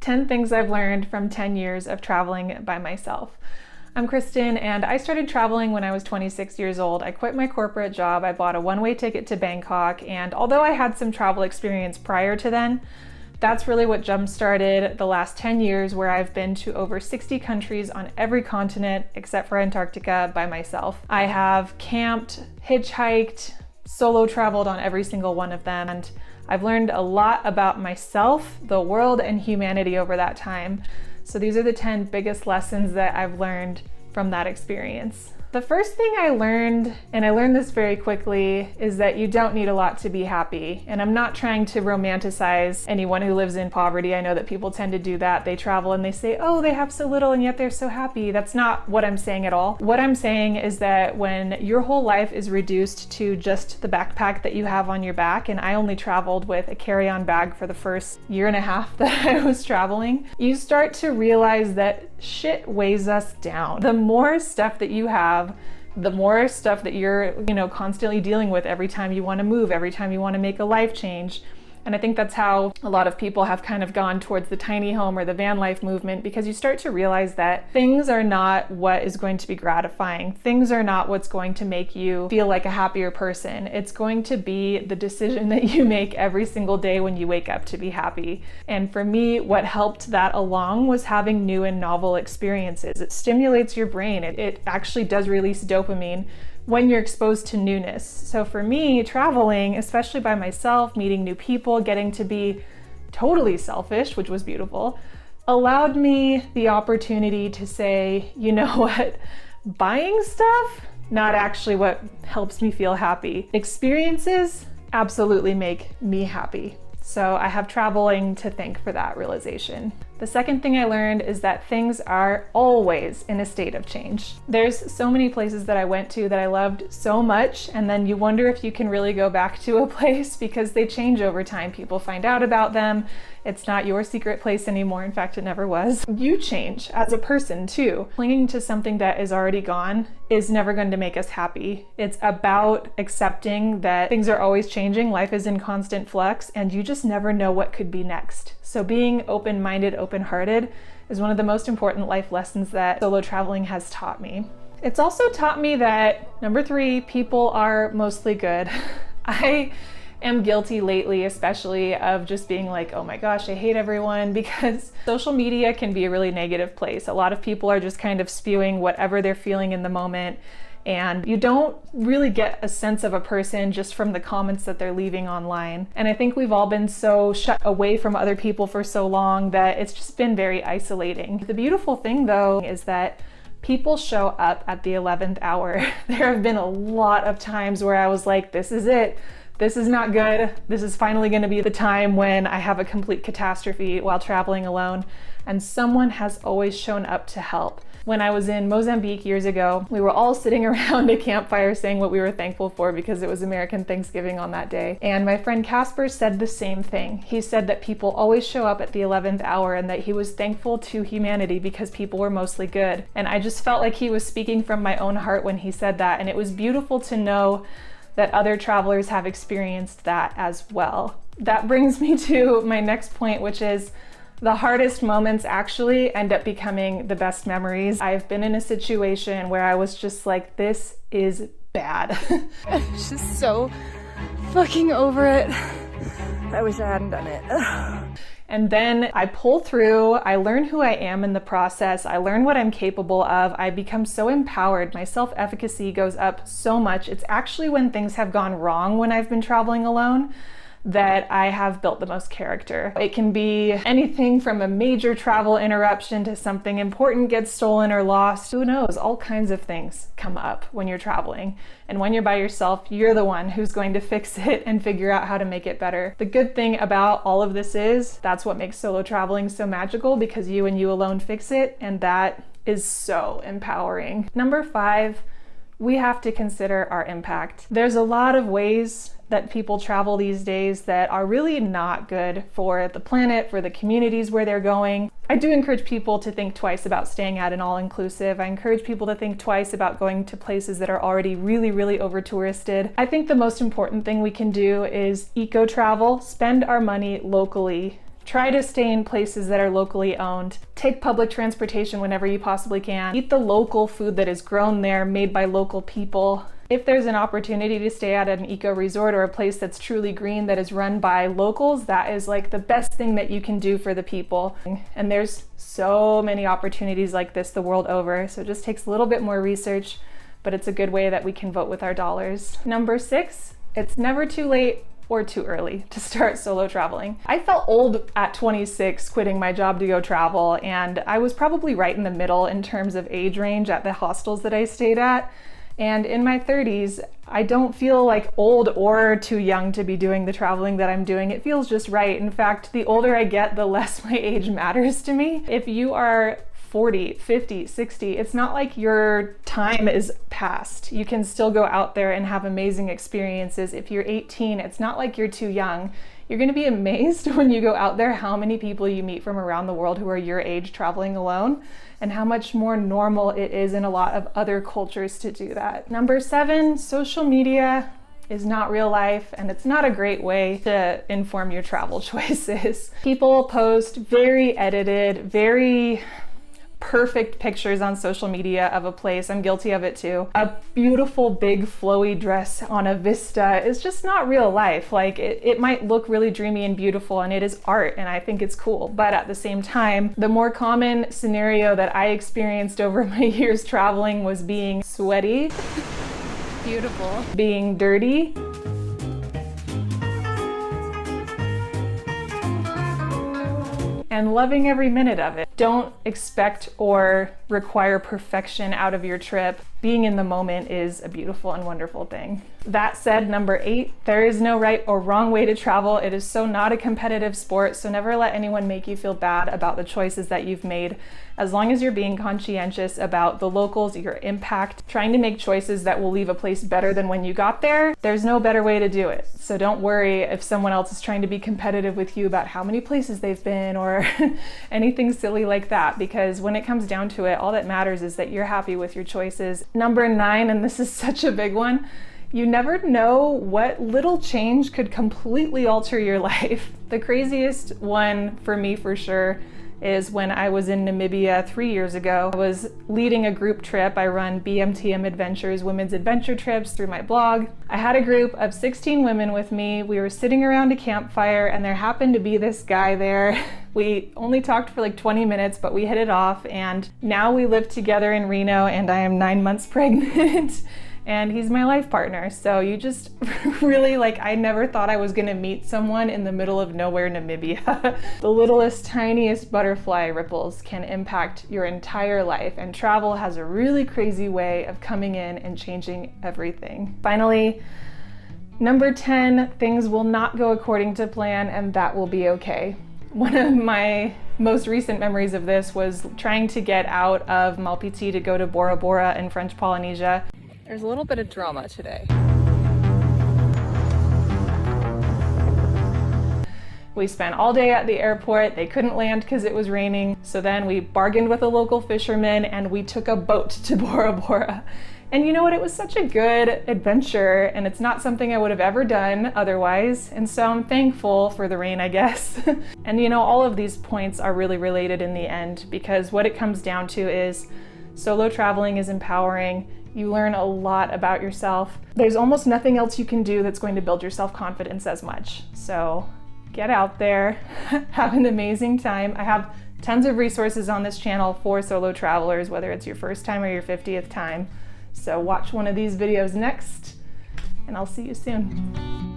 10 things I've learned from 10 years of traveling by myself. I'm Kristen, and I started traveling when I was 26 years old. I quit my corporate job, I bought a one-way ticket to Bangkok, and although I had some travel experience prior to then, that's really what jump-started the last 10 years, where I've been to over 60 countries on every continent except for Antarctica by myself. I have camped, hitchhiked, solo traveled on every single one of them, and I've learned a lot about myself, the world, and humanity over that time. So these are the 10 biggest lessons that I've learned from that experience. The first thing I learned, and I learned this very quickly, is that you don't need a lot to be happy. And I'm not trying to romanticize anyone who lives in poverty. I know that people tend to do that. They travel and they say, oh, they have so little and yet they're so happy. That's not what I'm saying at all. What I'm saying is that when your whole life is reduced to just the backpack that you have on your back, and I only traveled with a carry-on bag for the first year and a half that I was traveling, you start to realize that shit weighs us down. The more stuff that you have, the more stuff that you're, constantly dealing with every time you want to move, every time you want to make a life change. And I think that's how a lot of people have kind of gone towards the tiny home or the van life movement, because you start to realize that things are not what is going to be gratifying. Things are not what's going to make you feel like a happier person. It's going to be the decision that you make every single day when you wake up to be happy. And for me, what helped that along was having new and novel experiences. It stimulates your brain. It actually does release dopamine when you're exposed to newness. So for me, traveling, especially by myself, meeting new people, getting to be totally selfish, which was beautiful, allowed me the opportunity to say, you know what, buying stuff, not actually what helps me feel happy. Experiences absolutely make me happy. So I have traveling to thank for that realization. The second thing I learned is that things are always in a state of change. There's so many places that I went to that I loved so much, and then you wonder if you can really go back to a place because they change over time. People find out about them. It's not your secret place anymore. In fact, it never was. You change as a person too. Clinging to something that is already gone is never going to make us happy. It's about accepting that things are always changing, life is in constant flux, and you just never know what could be next. So being open-minded, open-hearted is one of the most important life lessons that solo traveling has taught me. It's also taught me that, number 3, people are mostly good. I am guilty lately, especially, of just being like, oh my gosh, I hate everyone, because social media can be a really negative place. A lot of people are just kind of spewing whatever they're feeling in the moment, and you don't really get a sense of a person just from the comments that they're leaving online. And I think we've all been so shut away from other people for so long that it's just been very isolating. The beautiful thing though is that people show up at the 11th hour. There have been a lot of times where I was like, this is it. This is not good. This is finally going to be the time when I have a complete catastrophe while traveling alone. And someone has always shown up to help. When I was in Mozambique years ago, we were all sitting around a campfire saying what we were thankful for because it was American Thanksgiving on that day. And my friend Casper said the same thing. He said that people always show up at the 11th hour and that he was thankful to humanity because people were mostly good. And I just felt like he was speaking from my own heart when he said that. And it was beautiful to know that other travelers have experienced that as well. That brings me to my next point, which is the hardest moments actually end up becoming the best memories. I've been in a situation where I was just like, this is bad. I'm just so fucking over it. I wish I hadn't done it. And then I pull through, I learn who I am in the process, I learn what I'm capable of, I become so empowered, my self-efficacy goes up so much. It's actually when things have gone wrong when I've been traveling alone that I have built the most character. It can be anything from a major travel interruption to something important gets stolen or lost. Who knows? All kinds of things come up when you're traveling. And when you're by yourself, you're the one who's going to fix it and figure out how to make it better. The good thing about all of this is that's what makes solo traveling so magical, because you and you alone fix it, and that is so empowering. Number 5, we have to consider our impact. There's a lot of ways that people travel these days that are really not good for the planet, for the communities where they're going. I do encourage people to think twice about staying at an all-inclusive. I encourage people to think twice about going to places that are already really, really over-touristed. I think the most important thing we can do is eco-travel, spend our money locally. Try to stay in places that are locally owned. Take public transportation whenever you possibly can. Eat the local food that is grown there, made by local people. If there's an opportunity to stay at an eco resort or a place that's truly green that is run by locals, that is like the best thing that you can do for the people. And there's so many opportunities like this the world over, so it just takes a little bit more research, but it's a good way that we can vote with our dollars. Number 6, it's never too late or too early to start solo traveling. I felt old at 26 quitting my job to go travel, and I was probably right in the middle in terms of age range at the hostels that I stayed at. And in my 30s, I don't feel like old or too young to be doing the traveling that I'm doing. It feels just right. In fact, the older I get, the less my age matters to me. If you are 40, 50, 60, it's not like your time is past. You can still go out there and have amazing experiences. If you're 18, it's not like you're too young. You're going to be amazed when you go out there how many people you meet from around the world who are your age traveling alone, and how much more normal it is in a lot of other cultures to do that. Number 7, social media is not real life, and it's not a great way to inform your travel choices. People post very edited, very perfect pictures on social media of a place. I'm guilty of it too. A beautiful big flowy dress on a vista is just not real life. Like it might look really dreamy and beautiful, and it is art, and I think it's cool. But at the same time, the more common scenario that I experienced over my years traveling was being sweaty, Beautiful. being dirty, and loving every minute of it. Don't expect or require perfection out of your trip. Being in the moment is a beautiful and wonderful thing. That said, number 8, there is no right or wrong way to travel. It is so not a competitive sport, so never let anyone make you feel bad about the choices that you've made. As long as you're being conscientious about the locals, your impact, trying to make choices that will leave a place better than when you got there, there's no better way to do it. So don't worry if someone else is trying to be competitive with you about how many places they've been or anything silly like that, because when it comes down to it, all that matters is that you're happy with your choices. Number 9, and this is such a big one, you never know what little change could completely alter your life. The craziest one for me for sure is when I was in Namibia 3 years ago. I was leading a group trip. I run BMTM Adventures, women's adventure trips, through my blog. I had a group of 16 women with me. We were sitting around a campfire, and there happened to be this guy there. We only talked for like 20 minutes, but we hit it off, and now we live together in Reno, and I am 9 months pregnant. And he's my life partner. So you just really, like, I never thought I was gonna meet someone in the middle of nowhere, Namibia. The littlest, tiniest butterfly ripples can impact your entire life, and travel has a really crazy way of coming in and changing everything. Finally, number 10, things will not go according to plan, and that will be okay. One of my most recent memories of this was trying to get out of Malpiti to go to Bora Bora in French Polynesia. There's a little bit of drama today. We spent all day at the airport. They couldn't land because it was raining. So then we bargained with a local fisherman and we took a boat to Bora Bora. And you know what? It was such a good adventure, and it's not something I would have ever done otherwise. And so I'm thankful for the rain, I guess. And you know, all of these points are really related in the end, because what it comes down to is solo traveling is empowering. You learn a lot about yourself. There's almost nothing else you can do that's going to build your self-confidence as much. So get out there, have an amazing time. I have tons of resources on this channel for solo travelers, whether it's your first time or your 50th time. So watch one of these videos next, and I'll see you soon.